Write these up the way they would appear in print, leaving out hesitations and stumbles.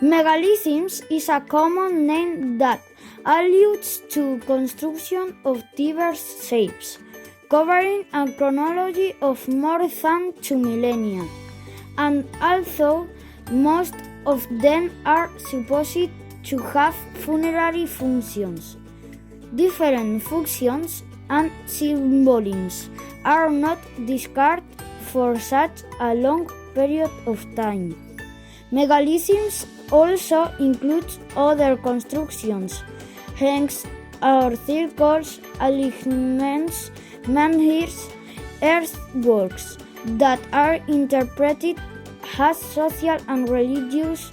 Megalithism is a common name that alludes to construction of diverse shapes, covering a chronology of more than 2 millennia, and although most of them are supposed to have funerary functions, different functions and symbolisms are not discarded for such a long period of time. Megalithism also includes other constructions, hence our circles, alignments, menhirs, earthworks that are interpreted as social and religious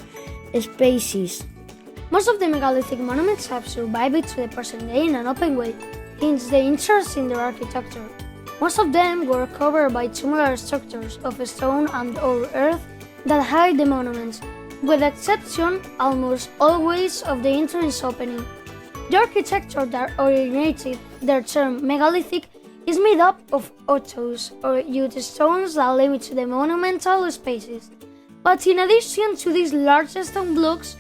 spaces. Most of the megalithic monuments have survived to the present day in an open way, hence the interest in their architecture. Most of them were covered by tubular structures of stone and or earth that hide the monuments, with the exception almost always of the entrance opening. The architecture that originated the term megalithic is made up of autos or huge stones that limit the monumental spaces. But in addition to these large stone blocks,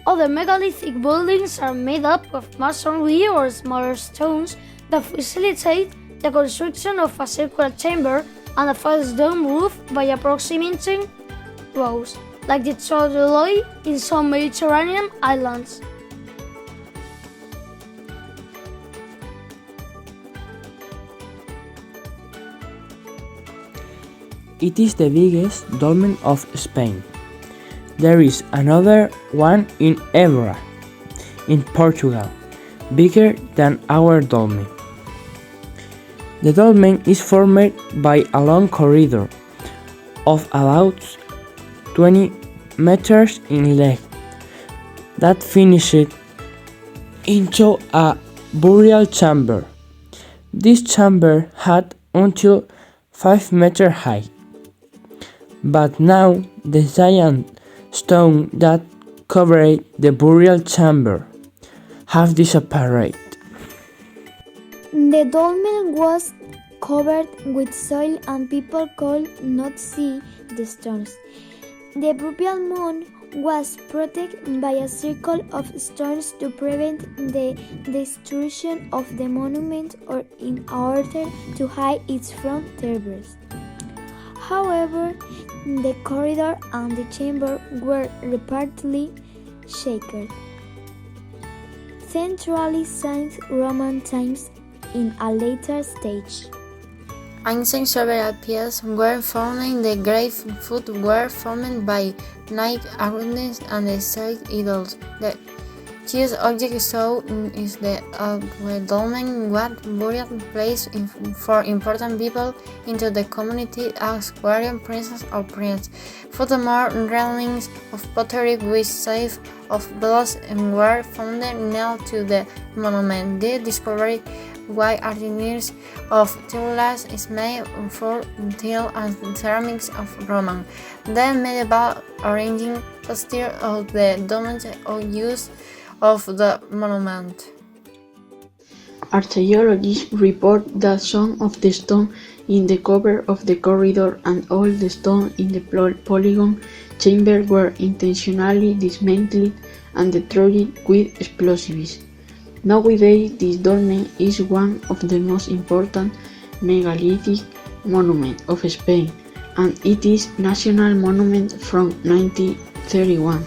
other megalithic buildings are made up of masonry or smaller stones that facilitate the construction of a circular chamber and a false dome roof by approximating rows, like the Trodoloi in some Mediterranean islands. It is the biggest dolmen of Spain. There is another one in Évora, in Portugal, bigger than our dolmen. The dolmen is formed by a long corridor of about 20 meters in length that finished into a burial chamber. This chamber had until 5 meters high, but now the giant stone that covered the burial chamber have disappeared. The dolmen was covered with soil and people could not see the stones. The burial mound was protected by a circle of stones to prevent the destruction of the monument or in order to hide its front terrace. However, the corridor and the chamber were repeatedly shaken, centrally since Roman times in a later stage. Ancient several pieces were found in the grave. Foot were formed by Nike arrowheads and the side idols. The chief object shown is the dolmen, what burial place for important people into the community as warrior princess or prince. Furthermore, railings of pottery with shapes of bells were found near to the monument. The discovery by engineers of Tulas is made for steel and ceramics of Roman. The medieval arranging style of the domain or use of the monument. Archaeologists report that some of the stone in the cover of the corridor and all the stone in the polygon chamber were intentionally dismantled and destroyed with explosives. Nowadays, this dolmen is one of the most important megalithic monuments of Spain, and it is national monument from 1931.